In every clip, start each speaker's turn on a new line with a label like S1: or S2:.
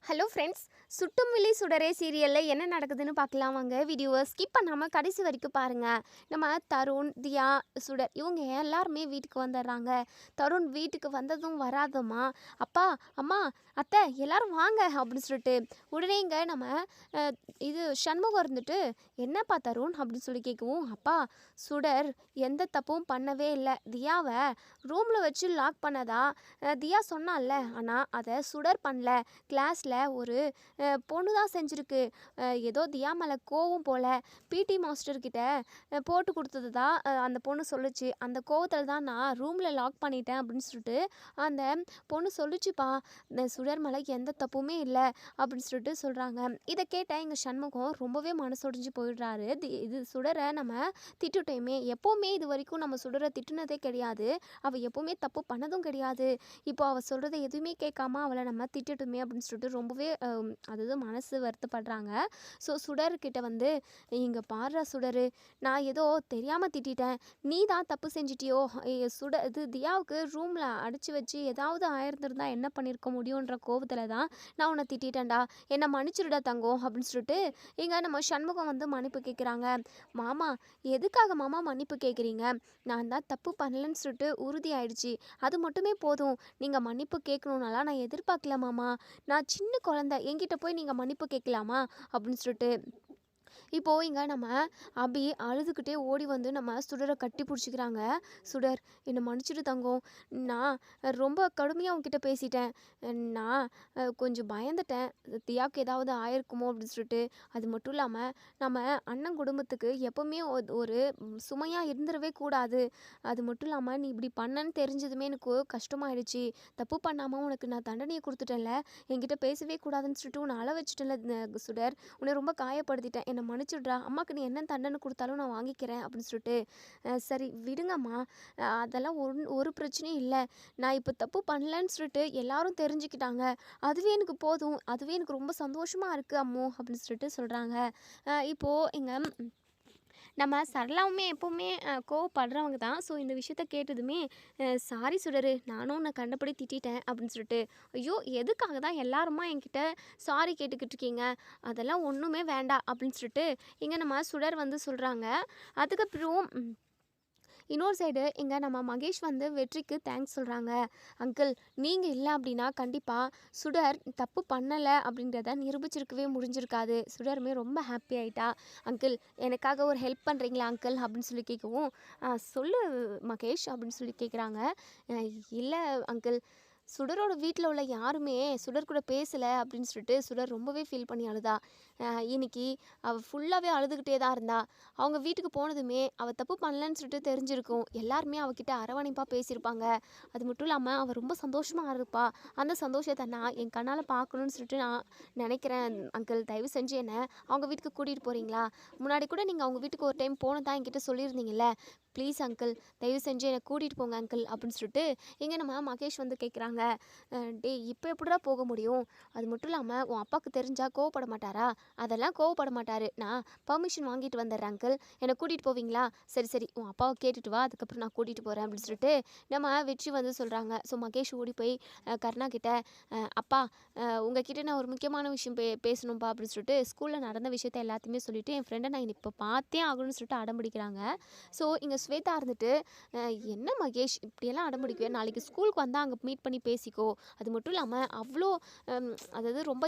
S1: Hello friends, சுட்டுமிழி சுடரே சீரியலில் என்ன நடக்குதுன்னு பார்க்கலாம் வாங்க. வீடியோவை ஸ்கிப் பண்ணாமல் கடைசி வரைக்கும் பாருங்கள். நம்ம தருண், தியா, சுடர் இவங்க எல்லாருமே வீட்டுக்கு வந்துடுறாங்க. தருண் வீட்டுக்கு வந்ததும் வராதம்மா, அப்பா, அம்மா, அத்தை எல்லாரும் வாங்க அப்படின்னு சொல்லிட்டு உடனே இங்கே நம்ம இது சண்முகம் இருந்துட்டு, என்னப்பா தருண் அப்படின்னு சொல்லி கேட்கவும், அப்பா சுடர் எந்த தப்பும் பண்ணவே இல்லை, தியாவை ரூமில் வச்சு லாக் பண்ணதா தியா சொன்னால, ஆனால் அதை சுடர் பண்ணல, கிளாஸில் ஒரு பொண்ணு தான் செஞ்சுருக்கு, ஏதோ தியா மேலே கோவம் போல் பிடி மாஸ்டர்கிட்ட போட்டு கொடுத்தது தான் அந்த பொண்ணு சொல்லுச்சு, அந்த கோவத்தில் தான் நான் ரூமில் லாக் பண்ணிட்டேன் அப்படின்னு சொல்லிட்டு அந்த பொண்ணு சொல்லிச்சுப்பா, சுடர் மேலே எந்த தப்புமே இல்லை அப்படின்னு சொல்லிட்டு சொல்கிறாங்க. இதை கேட்டால் எங்கள் சண்முகம் ரொம்பவே மனசொடிஞ்சு போயிடுறாரு. இது சுடரை நம்ம திட்டுட்டோமே, எப்போவுமே இது வரைக்கும் நம்ம சுடரை திட்டுனதே கிடையாது, அவள் எப்போவுமே தப்பு பண்ணதும் கிடையாது, இப்போ அவள் சொல்கிறத எதுவுமே கேட்காம அவளை நம்ம திட்டுட்டுமே அப்படின்னு சொல்லிட்டு ரொம்பவே அதாவது மனசு வருத்தப்படுறாங்க. ஸோ சுடர்கிட்ட வந்து, இங்கே பாடுற சுடர், நான் ஏதோ தெரியாமல் திட்டேன், நீ தான் தப்பு செஞ்சிட்டியோ, இது தியாவுக்கு ரூமில் அடைச்சி வச்சு ஏதாவது ஆயிருந்திருந்தா என்ன பண்ணியிருக்க முடியுன்ற கோபத்தில் தான் நான் உன்னை திட்டேன்டா, என்னை மன்னிச்சிருடா தங்கம் அப்படின்னு சொல்லிட்டு இங்கே நம்ம சண்முகம் வந்து மன்னிப்பு கேட்குறாங்க. மாமா எதுக்காக மாமா மன்னிப்பு கேட்குறீங்க, நான் தான் தப்பு பண்ணலன்னு சொல்லிட்டு உறுதி ஆயிடுச்சு, அது மட்டுமே போதும், நீங்கள் மன்னிப்பு கேட்கணுன்னாலாம் நான் எதிர்பார்க்கல மாமா, நான் சின்ன குழந்தை, என்கிட்ட போய் நீங்கள் மன்னிப்பு கேட்கலாமா அப்படின்னு சொல்லிட்டு இப்போது இங்கே நம்ம அபி அழுதுகிட்டே ஓடி வந்து நம்ம சுடரை கட்டி பிடிச்சிக்கிறாங்க. சுடர் என்னை மன்னிச்சிட்டு தங்கம், நான் ரொம்ப கடுமையாக உங்ககிட்ட பேசிட்டேன், நான் கொஞ்சம் பயந்துட்டேன், தியாவுக்கு ஏதாவது ஆயிருக்குமோ அப்படின்னு சொல்லிட்டு, அது மட்டும் இல்லாமல் நம்ம அண்ணன் குடும்பத்துக்கு எப்போவுமே ஒரு சுமையாக இருந்துடவே கூடாது, அது மட்டும் இல்லாமல் நீ இப்படி பண்ணன்னு தெரிஞ்சதுமே எனக்கு கஷ்டமாயிடுச்சு, தப்பு பண்ணாமல் உனக்கு நான் தண்டனையை கொடுத்துட்டேன்ல, என்கிட்ட பேசவே கூடாதுன்னு சொல்லிட்டு உன்னை அழ வச்சுட்டேன்ல சுடர், உன்னை ரொம்ப காயப்படுத்திட்டேன், என்னை மன்னிச்சுட்றா, அம்மாவுக்கு நீ என்ன தண்டனை கொடுத்தாலும் நான் வாங்கிக்கிறேன் அப்படின்னு சொல்லிட்டு, சரி விடுங்கம்மா, அதெல்லாம் ஒரு பிரச்சனையும் இல்லை, நான் இப்போ தப்பு பண்ணலன்னு சொல்லிட்டு எல்லாரும் தெரிஞ்சுக்கிட்டாங்க, அதுவே எனக்கு போதும், அதுவே எனக்கு ரொம்ப சந்தோஷமாக இருக்குது அம்மு அப்படின்னு சொல்லிட்டு சொல்கிறாங்க. இப்போது எங்கள் நம்ம சரளாவுமே எப்போவுமே கோவப்படுறவங்க தான். ஸோ இந்த விஷயத்த கேட்டதுமே, சாரி சுடரு, நானும் உன்னை கண்டபடி திட்டிட்டேன் அப்படின்னு சொல்லிட்டு, ஐயோ எதுக்காக தான் எல்லாருமா என்கிட்ட சாரி கேட்டுக்கிட்டு இருக்கீங்க, அதெல்லாம் ஒன்றுமே வேண்டாம் அப்படின்னு சொல்லிட்டு இங்கே நம்ம சுடர் வந்து சொல்கிறாங்க. அதுக்கப்புறம் இன்னொரு சைடு இங்கே நம்ம மகேஷ் வந்து வெற்றிக்கு தேங்க்ஸ் சொல்கிறாங்க. அங்கிள் நீங்கள் இல்லை அப்படின்னா கண்டிப்பாக சுடர் தப்பு பண்ணலை அப்படின்றத நிரூபிச்சிருக்கவே முடிஞ்சிருக்காது. சுடருமே ரொம்ப ஹாப்பி ஆகிட்டா. அங்கிள் எனக்காக ஒரு ஹெல்ப் பண்ணுறீங்களா அங்கிள் அப்படின்னு சொல்லி கேட்கவும், சொல்லு மகேஷ் அப்படின்னு சொல்லி கேட்குறாங்க. இல்லை அங்கிள், சுடரோட வீட்டில் உள்ள யாருமே சுடர் கூட பேசலை அப்படின்னு சொல்லிட்டு சுடர் ரொம்பவே ஃபீல் பண்ணி அழுதா. இன்னைக்கு அவள் ஃபுல்லாகவே அழுதுகிட்டே தான் இருந்தா. அவங்க வீட்டுக்கு போனதுமே அவள் தப்பு பண்ணலன்னு சொல்லிட்டு தெரிஞ்சிருக்கும், எல்லாருமே அவகிட்ட அரவணைப்பாக பேசியிருப்பாங்க, அது மட்டும் இல்லாமல் அவள் ரொம்ப சந்தோஷமாக இருப்பா, அந்த சந்தோஷத்தை நான் என் கண்ணால் பார்க்கணுன்னு சொல்லிட்டு நான் நினைக்கிறேன் அங்கிள், தயவு செஞ்சு என்னை அவங்க வீட்டுக்கு கூட்டிகிட்டு போகிறீங்களா, முன்னாடி கூட நீங்கள் அவங்க வீட்டுக்கு ஒரு டைம் போனதான் என்கிட்ட சொல்லியிருந்தீங்கல்ல, ப்ளீஸ் அங்கிள் தயவு செஞ்சு என்னை கூட்டிகிட்டு போங்க அங்கிள் அப்படின்னு சொல்லிட்டு இங்கே நம்ம மகேஷ் வந்து கேட்குறாங்க. டே இப்போ எப்படிடா போக முடியும், அது மட்டும் இல்லாமல் உன் அப்பாவுக்கு தெரிஞ்சால் கோவப்பட மாட்டாரா, அதெல்லாம் கோவப்பட மாட்டார், நான் பர்மிஷன் வாங்கிட்டு வந்துடுறேன் அங்கிள், என்னை கூட்டிகிட்டு போவீங்களா, சரி சரி உன் அப்பாவை கேட்டுட்டு வா, அதுக்கப்புறம் நான் கூட்டிகிட்டு போகிறேன் அப்படின்னு சொல்லிட்டு நம்ம வெற்றி வந்து சொல்கிறாங்க. ஸோ மகேஷ் ஓடி போய் கருணா கிட்ட, அப்பா உங்ககிட்ட நான் ஒரு முக்கியமான விஷயம் பேசணும்ப்பா அப்படின்னு சொல்லிட்டு ஸ்கூலில் நடந்த விஷயத்த எல்லாத்தையுமே சொல்லிவிட்டு என் ஃப்ரெண்டை நான் இப்போ பார்த்தே ஆகணும்னு சொல்லிட்டு அடம்பிடிக்கிறாங்க. ஸோ இங்கே ஸ்வேதா இருந்துட்டு, என்ன மகேஷ் இப்படியெல்லாம் அடம்பிடிக்குவே, நாளைக்கு ஸ்கூலுக்கு வந்தால் அங்கே மீட் பண்ணி பேசிக்கோ, அது மட்டும் இல்லாமல் அவ்வளோ அதாவது ரொம்ப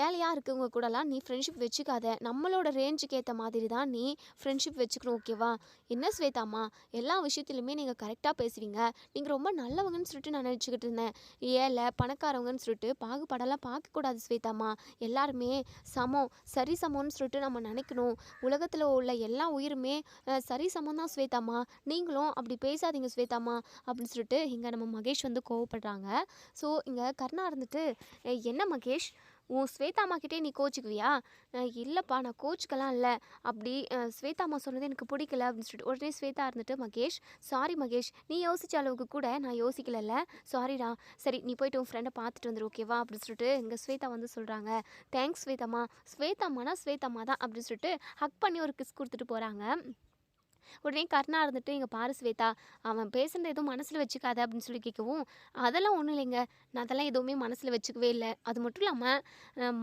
S1: ஏழையாக இருக்கவங்க கூடலாம் நீ ஃப்ரெண்ட்ஷிப் வச்சுக்காத, நம்மளோட ரேஞ்சுக்கு ஏற்ற மாதிரி தான் நீ ஃப்ரெண்ட்ஷிப் வச்சுக்கணும், ஓகேவா, என்ன ஸ்வேதாம்மா எல்லா விஷயத்துலையுமே நீங்கள் கரெக்டாக பேசுவீங்க, நீங்கள் ரொம்ப நல்லவங்கன்னு சொல்லிட்டு நான் நினச்சிக்கிட்டு இருந்தேன், ஏழை பணக்காரவங்கன்னு சொல்லிட்டு பாகுபாடெல்லாம் பார்க்கக்கூடாது ஸ்வேதாம்மா, எல்லாருமே சமம், சரி சமம்னு சொல்லிட்டு நம்ம நினைக்கணும், உலகத்தில் உள்ள எல்லா உயிருமே சரி சமம் தான் ஸ்வேதாம்மா, நீங்களும் அப்படி பேசாதீங்க ஸ்வேதாம்மா அப்படின்னு சொல்லிட்டு இங்கே நம்ம மகேஷ் வந்து கோவப்படுறாங்க. ஸோ இங்கே கர்ணா இருந்துட்டு, என்ன மகேஷ் உன் ஸ்வேதாம்மாக்கிட்டே நீ கோச்சிக்குவியா, இல்லைப்பா நான் கோச்சிக்கலாம் இல்லை, அப்படி ஸ்வேதாம்மா சொன்னது எனக்கு பிடிக்கல அப்படின்னு சொல்லிட்டு உடனே ஸ்வேதா இருந்துட்டு, மகேஷ் சாரி மகேஷ், நீ யோசிச்ச அளவுக்கு கூட நான் யோசிக்கலல்ல, சாரிடா, சரி நீ போய்ட்டு உன் ஃப்ரெண்டை பார்த்துட்டு வந்துடு ஓகேவா அப்படின்னு சொல்லிட்டு இங்கே ஸ்வேதா வந்து சொல்கிறாங்க. தேங்க்ஸ் ஸ்வேதாம்மா, ஸ்வேதாம்மானா ஸ்வேதாம்மா தான் அப்படின்னு சொல்லிட்டு ஹக் பண்ணி ஒரு கிஸ் கொடுத்துட்டு போகிறாங்க. உடனே கர்ணா இருந்துட்டு, "இங்க பாரு ஸ்வேதா, அவன் பேசுனத எதுவும் மனசுல வச்சுக்காத" அப்படின்னு சொல்லி கேட்கவும், "அதெல்லாம் ஒண்ணும் இல்லைங்க. நான் அதெல்லாம் எதுவுமே மனசுல வச்சுக்கவே இல்ல. அது மட்டும் இல்லாம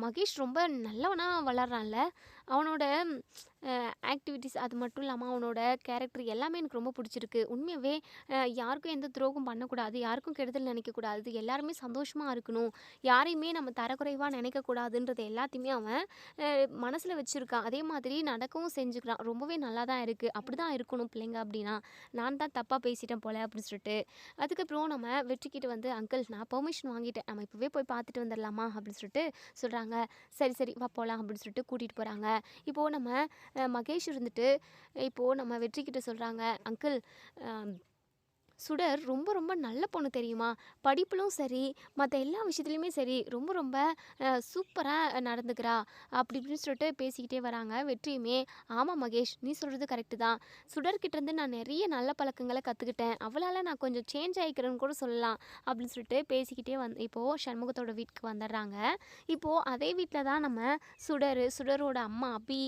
S1: மகேஷ் ரொம்ப நல்லவனா வளர்றான்ல. அவனோட ஆக்டிவிட்டீஸ் அது மட்டும் இல்லாம அவனோட கேரக்டர் எல்லாமே எனக்கு ரொம்ப பிடிச்சிருக்கு. உண்மையாவே யாருக்கும் எந்த துரோகம் பண்ணக்கூடாது, யாருக்கும் கெடுதல் நினைக்கக்கூடாது, எல்லாருமே சந்தோஷமா இருக்கணும், யாரையுமே நம்ம தரக்குறைவா நினைக்கக்கூடாதுன்றது எல்லாத்தையுமே அவன் மனசுல வச்சிருக்கான். அதே மாதிரி நடக்கவும் செஞ்சுக்கிறான். ரொம்பவே நல்லா தான் இருக்கு. அப்படிதான் இருக்கணும் பிள்ளைங்க அப்படின்னா. நான் தான் தப்பா பேசிட்டேன் போல அப்படின்னு சொல்லிட்டு, அதுக்கப்புறம் நம்ம வெற்றிக்கிட்ட வந்து, "அங்கிள் நான் பெர்மிஷன் வாங்கிட்டேன். நம்ம இப்பவே போய் பார்த்துட்டு வந்துடலாமா?" அப்படின்னு சொல்லிட்டு சொல்றாங்க. "சரி, சரி வா போலாம்" அப்படின்னு சொல்லிட்டு கூட்டிட்டு போறாங்க. இப்போ நம்ம மகேஷ் இருந்துட்டு, இப்போ நம்ம வெற்றிக்கிட்ட சொல்றாங்க, "அங்கிள் அ சுடர் ரொம்ப ரொம்ப நல்ல பொண்ணு தெரியுமா? படிப்பிலும் சரி, மற்ற எல்லா விஷயத்துலையுமே சரி, ரொம்ப ரொம்ப சூப்பராக நடந்துக்கிறா" அப்படி இப்படின்னு சொல்லிட்டு பேசிக்கிட்டே வராங்க. வெற்றியுமே, "ஆமாம் மகேஷ், நீ சொல்கிறது கரெக்டு தான். சுடர்கிட்டேருந்து நான் நிறைய நல்ல பழக்கங்களை கற்றுக்கிட்டேன். அவளால் நான் கொஞ்சம் சேஞ்ச் ஆகிக்கிறேன்னு கூட சொல்லலாம்" அப்படின்னு சொல்லிட்டு பேசிக்கிட்டே இப்போது சண்முகத்தோட வீட்டுக்கு வந்துடுறாங்க. இப்போது அதே வீட்டில் தான் நம்ம சுடரோட அம்மா அபி,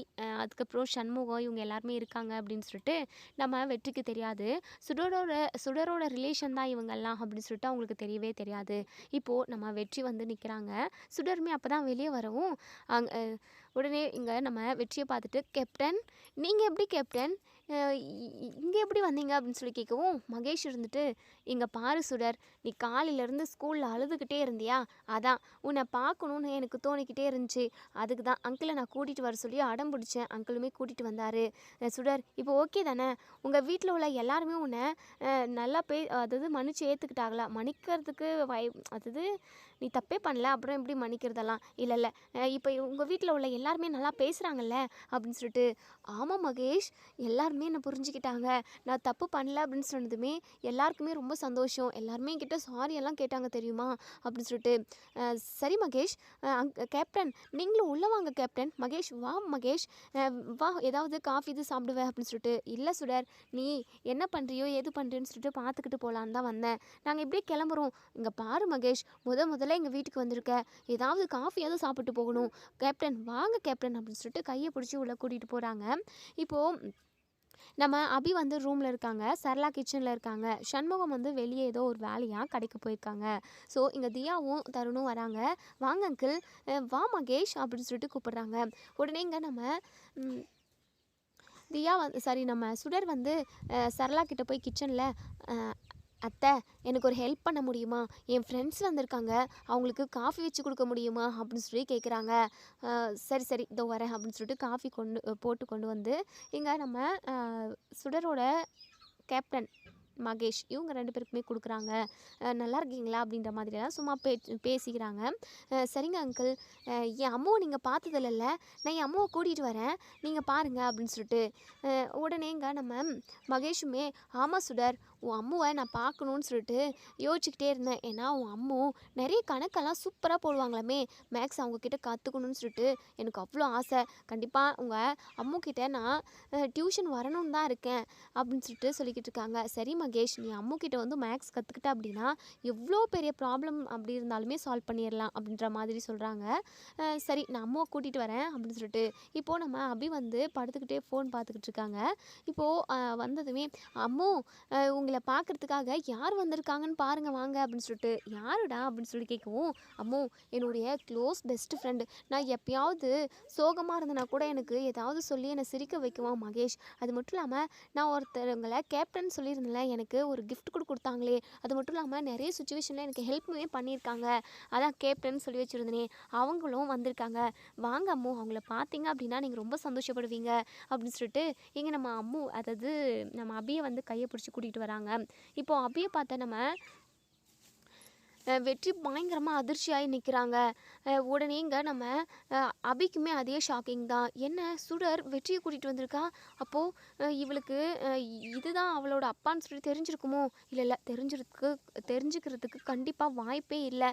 S1: அதுக்கப்புறம் சண்முகம் இவங்க எல்லாருமே இருக்காங்க அப்படின்னு சொல்லிட்டு நம்ம வெற்றிக்கு தெரியாது. சுடரோட ரிலேஷன் தான் இவங்கெல்லாம் அப்படின்னு சொல்லிட்டு அவங்களுக்கு தெரியவே தெரியாது. இப்போது நம்ம வெற்றி வந்து நிற்கிறாங்க. சுடருமே அப்போ தான் வெளியே வரவும், அங்கே உடனே இங்கே நம்ம வெற்றியை பார்த்துட்டு, "கேப்டன், நீங்கள் எப்படி கேப்டன் இங்கே எப்படி வந்தீங்க?" அப்படின்னு சொல்லி கேட்கவும், மகேஷ் இருந்துட்டு, "இங்கே பாரு சுடர், நீ காலையிலேருந்து ஸ்கூலில் அழுதுகிட்டே இருந்தியா, அதான் உன்னை பார்க்கணுன்னு எனக்கு தோணிக்கிட்டே இருந்துச்சு. அதுக்கு தான் அங்கிளை நான் கூட்டிகிட்டு வர சொல்லி அடம் பிடிச்சேன். அங்கிளுமே கூட்டிகிட்டு வந்தார். சுடர் இப்போ ஓகே தானே? உங்கள் வீட்டில் உள்ள எல்லாருமே உன்னை நல்லா அதாவது மன்னிச்சு ஏற்றுக்கிட்டாங்களா? மன்னிக்கிறதுக்கு அதாவது நீ தப்பே பண்ணல, அப்புறம் எப்படி மன்னிக்கிறதெல்லாம்? இல்லை இல்லை, இப்போ உங்கள் வீட்டில் உள்ள எல்லாருமே நல்லா பேசுகிறாங்கல்ல" அப்படின்னு சொல்லிட்டு, "ஆமாம் மகேஷ், எல்லாருமே என்னை புரிஞ்சுக்கிட்டாங்க. நான் தப்பு பண்ணல அப்படின்னு சொன்னதுமே எல்லாருக்குமே ரொம்ப சந்தோஷம். எல்லாருமே என்கிட்ட சாரி எல்லாம் கேட்டாங்க தெரியுமா" அப்படின்னு சொல்லிட்டு, "சரி மகேஷ், கேப்டன் நீங்களும் உள்ளே வாங்க கேப்டன். மகேஷ் வா மகேஷ், வா ஏதாவது காஃபி இது சாப்பிடுவேன்" அப்படின்னு சொல்லிட்டு, "இல்லை சுடர், நீ என்ன பண்ணுறியோ ஏது பண்ணுறியோன்னு சொல்லிட்டு பார்த்துக்கிட்டு போகலான்னு தான் வந்தேன். நாங்கள் இப்படியே கிளம்புறோம். இங்கே பாரு மகேஷ், முதல்ல எங்கள் வீட்டுக்கு வந்திருக்க, ஏதாவது காஃபியாவது சாப்பிட்டு போகணும். கேப்டன் வாங்க கேப்டன்" அப்படின்னு சொல்லிட்டு கையை பிடிச்சி உள்ளே கூட்டிகிட்டு போகிறாங்க. இப்போது நம்ம அபி வந்து ரூமில் இருக்காங்க, சரளா கிச்சனில் இருக்காங்க, சண்முகம் வந்து வெளியே ஏதோ ஒரு வேலையாக கடைக்கு போயிருக்காங்க. ஸோ இங்கே தியாவும் தருணும் வராங்க. "வாங்க அங்கிள், வா மகேஷ்" அப்படின்னு சொல்லிட்டு கூப்பிடுறாங்க. உடனே இங்கே நம்ம தியா சாரி நம்ம சுடர் வந்து சரளா கிட்ட போய் கிச்சனில், "அத்தை, எனக்கு ஒரு ஹெல்ப் பண்ண முடியுமா? என் ஃப்ரெண்ட்ஸ் வந்திருக்காங்க, அவங்களுக்கு காஃபி வச்சு கொடுக்க முடியுமா?" அப்படின்னு சொல்லி கேட்குறாங்க. "சரி சரி இதோ வரேன்" அப்படின்னு சொல்லிட்டு காஃபி போட்டு கொண்டு வந்து இங்கே நம்ம சுடரோட கேப்டன் மகேஷ் இவங்க 2 பேருக்குமே கொடுக்குறாங்க. "நல்லா இருக்கீங்களா?" அப்படின்ற மாதிரியெல்லாம் சும்மா பேசிக்கிறாங்க. "சரிங்க அங்கிள், என் அம்மாவை நீங்கள் பார்த்ததில்லல்ல, நான் என் அம்மாவை கூட்டிகிட்டு வரேன், நீங்கள் பாருங்கள்" அப்படின்னு சொல்லிட்டு, உடனேங்க நம்ம மகேஷுமே, "ஆமாம் சுடர், உன் அம்முவை நான் பார்க்கணுன்னு சொல்லிட்டு யோசிச்சுக்கிட்டே இருந்தேன். ஏன்னா உன் அம்மு நிறைய கணக்கெல்லாம் சூப்பராக போடுவாங்களாமே, மேக்ஸ் அவங்கக்கிட்ட கற்றுக்கணுன்னு சொல்லிட்டு எனக்கு அவ்வளோ ஆசை. கண்டிப்பாக உங்கள் அம்முக்கிட்ட நான் டியூஷன் வரணும்னு தான் இருக்கேன்" அப்படின்னு சொல்லிட்டு சொல்லிக்கிட்டு இருக்காங்க. "சரி மகேஷ், நீ அம்முக்கிட்ட வந்து மேக்ஸ் கற்றுக்கிட்ட அப்படின்னா எவ்வளோ பெரிய ப்ராப்ளம் அப்படி இருந்தாலுமே சால்வ் பண்ணிடலாம்" அப்படின்ற மாதிரி சொல்கிறாங்க. "சரி நான் அம்மாவை கூட்டிகிட்டு வரேன்" அப்படின்னு சொல்லிட்டு இப்போது நம்ம அபி வந்து படுத்துக்கிட்டே ஃபோன் பார்த்துக்கிட்டு இருக்காங்க. இப்போது வந்ததுமே, "அம்மு, உங்களை பார்க்குறதுக்காக யார் வந்திருக்காங்கன்னு பாருங்க வாங்க" அப்படின்னு சொல்லிட்டு, "யாருடா?" அப்படின்னு சொல்லி கேட்கவும், "அம்மு, என்னுடைய க்ளோஸ் பெஸ்ட் ஃப்ரெண்டு. நான் எப்பயாவது சோகமாக இருந்தேன்னா கூட எனக்கு ஏதாவது சொல்லி என்னை சிரிக்க வைக்குவான் மகேஷ். அது மட்டும் இல்லாமல் நான் ஒருத்தவங்களை கேப்டன் சொல்லியிருந்தேன்ல, எனக்கு ஒரு கிஃப்ட் கூட கொடுத்தாங்களே, அது மட்டும் இல்லாமல் நிறைய சுச்சுவேஷனில் எனக்கு ஹெல்ப்புமே பண்ணியிருக்காங்க, அதான் கேப்டன் சொல்லி வச்சுருந்தேனே, அவங்களும் வந்திருக்காங்க. வாங்க அம்மு, அவங்கள பார்த்தீங்க அப்படின்னா நீங்கள் ரொம்ப சந்தோஷப்படுவீங்க" அப்படின்னு சொல்லிட்டு இங்கே நம்ம அம்மு அதாவது நம்ம அபியை வந்து கையை பிடிச்சி கூட்டிகிட்டு வராங்க. இப்போது அபியை பார்த்த நம்ம வெற்றி பயங்கரமாக அதிர்ச்சியாகி நிற்கிறாங்க. உடனேங்க நம்ம அபிக்குமே அதே ஷாக்கிங் தான். என்ன சுடர் வெற்றியை கூட்டிகிட்டு வந்திருக்கா, அப்போது இவளுக்கு இதுதான் அவளோட அப்பான்னு சொல்லி தெரிஞ்சிருக்குமோ? இல்லை இல்லை, தெரிஞ்சுக்கிறதுக்கு கண்டிப்பாக வாய்ப்பே இல்லை.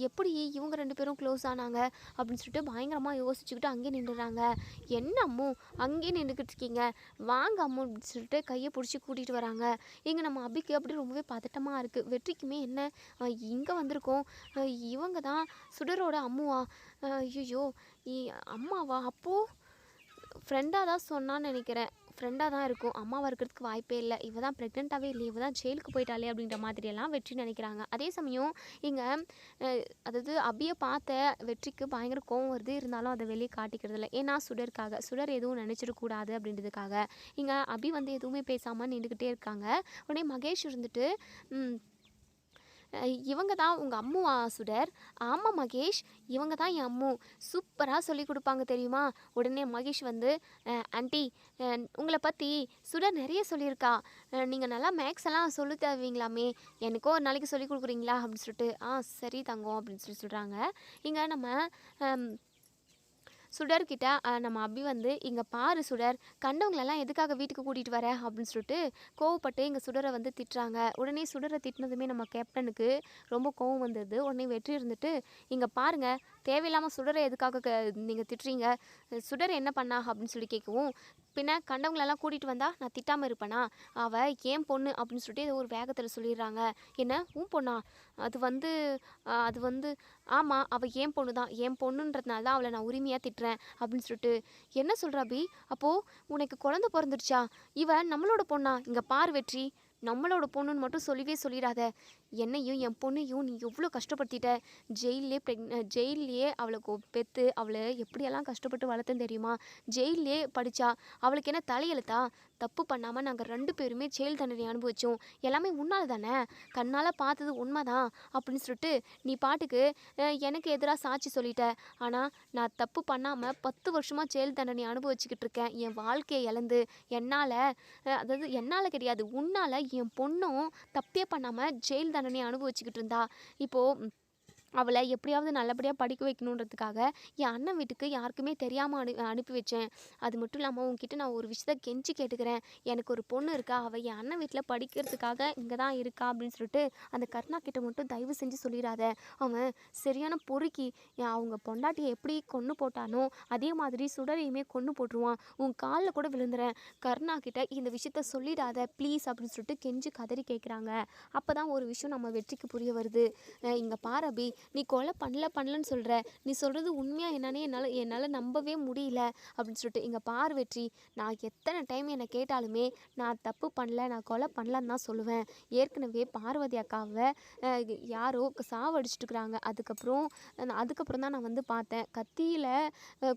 S1: எப்படி இவங்க 2 பேரும் க்ளோஸ் ஆனாங்க அப்படின்னு சொல்லிட்டு பயங்கரமாக யோசிச்சுக்கிட்டு அங்கேயே நின்றுறாங்க. "என்ன அம்மு அங்கேயே நின்றுக்கிட்டு இருக்கீங்க, வாங்க அம்மு" அப்படின்னு சொல்லிட்டு கையை பிடிச்சி கூட்டிகிட்டு வராங்க. இங்கே நம்ம அபிக்கு அப்படி ரொம்பவே பதட்டமாக இருக்குது. வெற்றிக்குமே என்ன இங்கே வந்திருக்கோம், இவங்க தான் சுடரோட அம்முவா, ஐயோ அம்மாவா, அப்போது ஃப்ரெண்டாக தான் சொன்னான்னு நினைக்கிறேன். ஃப்ரெண்டாக தான் இருக்கும். அம்மாவா இருக்கிறதுக்கு வாய்ப்பே இல்ல. இவ தான் ப்ரெக்னென்ட்டாவே இல்லையே, இவ தான் ஜெயிலுக்கு போயிட்டாளே அப்படின்ற மாதிரியெல்லாம் வெற்றி நினைக்கிறாங்க. அதே சமயம் இங்க அதாவது அபிய பார்த்த வெற்றிக்கு பயங்கர கோவம் வருது. இருந்தாலும் அத வெளிய காட்டிக்கிறது இல்ல. ஏன்னா சுடருக்காக. சுடர் எதுவும் நினைச்சிடக்கூடாது அப்படின்றதுக்காக. இங்க அபி வந்து எதுவுமே பேசாம நின்னுக்கிட்டே இருக்காங்க. உடனே மகேஷ் இருந்துட்டு, ம் இவங்க தான் உங்க அம்முவா சுடர்? ஆமா மகேஷ், இவங்க தான் என் அம்மு. சூப்பரா சொல்லிக் குடுப்பாங்க தெரியுமா? உடனே மகேஷ் வந்து, ஆன்ட்டி, உங்கள பத்தி சுடர் நெறைய சொல்லியிருக்கா. நீங்க நல்லா மேக்ஸ் எல்லாம் சொல்லி தருவீங்களாமே, எனக்கும் ஒரு நாளைக்கு சொல்லிக் குடுக்குறீங்களா? அப்படின்னு சொல்லிட்டு, சரி தங்கம் அப்படின்னு சொல்லி சொல்றாங்க. இங்க நம்ம அம் சுடர்கிட்ட நம்ம அபி வந்து, இங்கே பாரு சுடர், கண்டவங்களெல்லாம் எதுக்காக வீட்டுக்கு கூட்டிகிட்டு வர அப்படின்னு சொல்லிட்டு கோவப்பட்டு இங்கே சுடரை வந்து திட்டுறாங்க. உடனே சுடரை திட்டினதுமே நம்ம கேப்டனுக்கு ரொம்ப கோவம் வந்தது. உடனே வெற்றி இருந்துட்டு, இங்கே பாருங்க, தேவையில்லாமல் சுடரை எதுக்காக நீங்கள் திட்டுறீங்க, சுடர் என்ன பண்ணா அப்படின்னு சொல்லி கேட்கவும், பின்ன கண்டவங்களெல்லாம் கூட்டிகிட்டு வந்தா நான் திட்டாமல் இருப்பேனா, அவள் ஏன் பொண்ணு அப்படின்னு சொல்லிட்டு ஏதோ ஒரு வேகத்தில் சொல்லிடுறாங்க. என்ன உன் பொண்ணா? அது வந்து ஆமாம், அவள் ஏன் பொண்ணு தான், என் பொண்ணுன்றதுனால தான் அவளை நான் உரிமையாக திட்டுறேன் அப்படின்னு சொல்லிட்டு. என்ன சொல்கிற அபி? அப்போது உனக்கு குழந்தை பிறந்துடுச்சா? இவ நம்மளோட பொண்ணா? இங்கே பார் வெற்றி, நம்மளோட பொண்ணுன்னு மட்டும் சொல்லவே சொல்லிடாத. என்னையும் என் பொண்ணையும் நீ எவ்வளோ கஷ்டப்படுத்திட்ட. ஜெயிலே அவளை பெற்று அவளை எப்படியெல்லாம் கஷ்டப்பட்டு வளர்த்தேன்னு தெரியுமா? ஜெயிலே படித்தா, அவளுக்கு என்ன தலையெழுத்தா? தப்பு பண்ணாமல் நாங்கள் 2 பேருமே ஜெயில் தண்டனை அனுபவித்தோம். எல்லாமே உன்னால் தானே, கண்ணால் பார்த்தது உண்மை தான் அப்படின்னு சொல்லிட்டு நீ பாட்டுக்கு எனக்கு எதிராக சாட்சி சொல்லிட்ட. ஆனால் நான் தப்பு பண்ணாமல் 10 வருஷமாக ஜெயில் தண்டனை அனுபவிச்சுக்கிட்டு இருக்கேன். என் வாழ்க்கையை இழந்து என்னால், அதாவது என்னால் கிடையாது, உன்னால் என் பொண்ணும் தப்பே பண்ணாமல் ஜெயில் தண்டனை அனுபவிச்சுக்கிட்டு இருந்தா. இப்போது அவளை எப்படியாவது நல்லபடியாக படிக்க வைக்கணுன்றதுக்காக என் அண்ணன் வீட்டுக்கு யாருக்குமே தெரியாமல் அனுப்பி வச்சேன். அது மட்டும் இல்லாமல் உங்ககிட்ட நான் ஒரு விஷயத்த கெஞ்சி கேட்டுக்கிறேன். எனக்கு ஒரு பொண்ணு இருக்கா, அவள் என் அண்ணன் வீட்டில் படிக்கிறதுக்காக இங்கே தான் இருக்கா அப்படின்னு சொல்லிட்டு அந்த கருணா கிட்ட மட்டும் தயவு செஞ்சு சொல்லிடாத. அவன் சரியான பொறுக்கி, அவங்க பொண்டாட்டியை எப்படி கொன்று போட்டானோ அதே மாதிரி சுடரையுமே கொன்று போட்டுருவான். உன் காலில் கூட விழுந்துறேன், கருணா கிட்ட இந்த விஷயத்த சொல்லிடாத ப்ளீஸ் அப்படின்னு சொல்லிட்டு கெஞ்சி கதறி கேட்குறாங்க. அப்போ தான் ஒரு விஷயம் நம்ம வெற்றிக்கு புரிய வருது. இங்கே பார் அபி, நீ கொலை பண்ணலன்னு சொல்கிற, நீ சொல்கிறது உண்மையாக என்னன்னே என்னால் நம்பவே முடியல அப்படின்னு சொல்லிட்டு. இங்கே பார் வெற்றி, நான் எத்தனை டைம் என்னை கேட்டாலுமே நான் தப்பு பண்ணல, நான் கொலை பண்ணலன்னு தான் சொல்லுவேன். ஏற்கனவே பார்வதி அக்காவை யாரோ சாவடிச்சிட்டுருக்குறாங்க. அதுக்கப்புறம் தான் நான் வந்து பார்த்தேன், கத்தியில்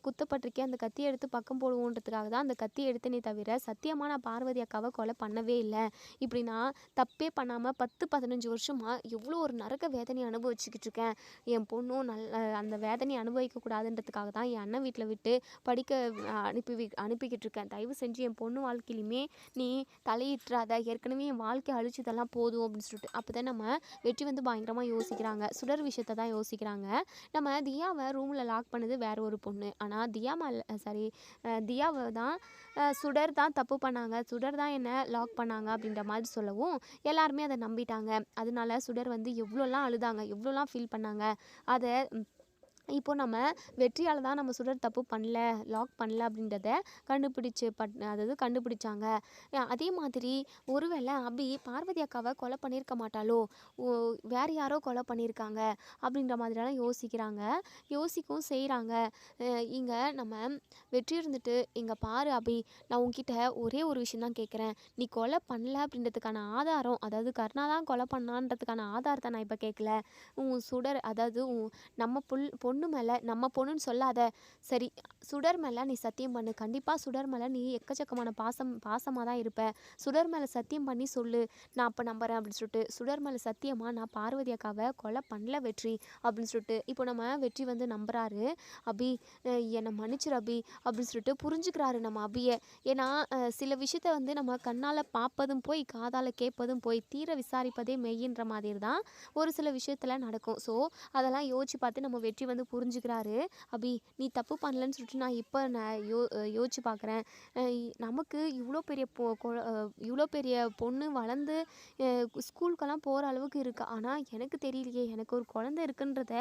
S1: குத்தப்பட்டிருக்கேன். அந்த கத்தியை எடுத்து பக்கம் போடுவோன்றதுக்காக தான் அந்த கத்தியை எடுத்தனே தவிர சத்தியமாக நான் பார்வதி அக்காவை கொலை பண்ணவே இல்லை. இப்படி நான் தப்பே பண்ணாமல் 10-15 வருஷமாக எவ்வளோ ஒரு நரக வேதனையை அனுபவிச்சுக்கிட்டு இருக்கேன். என் பொண்ணும் அந்த வேதனையை அனுபவிக்கக்கூடாதுன்றதுக்காக தான் என் அண்ணன் வீட்டில் விட்டு படிக்க அனுப்பிக்கிட்டு இருக்கேன். தயவு செஞ்சு என் பொண்ணு வாழ்க்கையிலுமே நீ தலையிட்டுறாத, ஏற்கனவே என் வாழ்க்கை அழிச்சதெல்லாம் போதும் அப்படின்னு சொல்லிட்டு. அப்போ தான் நம்ம வெற்றி வந்து பயங்கரமாக யோசிக்கிறாங்க. சுடர் விஷயத்தை தான் யோசிக்கிறாங்க. நம்ம தியாவை ரூமில் லாக் பண்ணது வேற ஒரு பொண்ணு, ஆனால் தியாவை தான் சுடர் தான் தப்பு பண்ணாங்க, சுடர் தான் என்னை லாக் பண்ணாங்க அப்படின்ற மாதிரி சொல்லவும் எல்லாருமே அதை நம்பிட்டாங்க. அதனால சுடர் வந்து எவ்வளோலாம் அழுதாங்க, எவ்வளோலாம் ஃபீல் பண்ணாங்க. அதை இப்போ நம்ம வெற்றியால் தான் நம்ம சுடர் தப்பு பண்ணல, லாக் பண்ணல அப்படின்றத அதாவது கண்டுபிடிச்சாங்க. அதே மாதிரி ஒருவேளை அபி பார்வதி அக்காவை கொலை பண்ணியிருக்க மாட்டாளோ, வேறு யாரோ கொலை பண்ணியிருக்காங்க அப்படின்ற மாதிரியெல்லாம் யோசிக்கவும் செய்கிறாங்க. இங்கே நம்ம வெற்றி இருந்துட்டு, இங்கே பாரு அபி, நான் உங்ககிட்ட ஒரே ஒரு விஷயம் தான் கேட்குறேன். நீ கொலை பண்ணல அப்படின்றதுக்கான ஆதாரம், அதாவது கருணா தான் கொலை பண்ணான்றதுக்கான ஆதாரத்தை நான் இப்போ கேட்கல. உன் சுடர், அதாவது நம்ம பொண்ணு மேலே, நம்ம பொண்ணுன்னு சொல்லாத, சரி சுடர் மேலே நீ சத்தியம் பண்ணு. கண்டிப்பாக சுடர் மேலே நீ எக்கச்சக்கமான பாசமாக தான் இருப்ப. சுடர் மேலே சத்தியம் பண்ணி சொல்லு, நான் அப்போ நம்புறேன் அப்படின்னு சொல்லிட்டு. சுடர் மேலே சத்தியமாக நான் பார்வதி அக்காவை கொலை பண்ணல வெற்றி அப்படின்னு சொல்லிட்டு. இப்போ நம்ம வெற்றி வந்து நம்புறாரு. அபி, என்னை மன்னிச்சிரு அபி அப்படின்னு சொல்லிட்டு புரிஞ்சுக்கிறாரு நம்ம அபியை. ஏன்னா சில விஷயத்த வந்து நம்ம கண்ணால் பார்ப்பதும் போய், காதால் கேட்பதும் போய், தீர விசாரிப்பதே மெய்யின்ற மாதிரி தான் ஒரு சில விஷயத்தில் நடக்கும். ஸோ அதெல்லாம் யோசிச்சு பார்த்து நம்ம வெற்றி வந்து புரிஞ்சுக்கிறாரு. அபி, நீ தப்பு பண்ணலன்னு சொல்லிட்டு நான் யோசிச்சு பார்க்குறேன். நமக்கு இவ்வளோ பெரிய பொண்ணு வளர்ந்து ஸ்கூலுக்கெல்லாம் போகிற அளவுக்கு இருக்குது. ஆனால் எனக்கு தெரியலையே, எனக்கு ஒரு குழந்தை இருக்குன்றத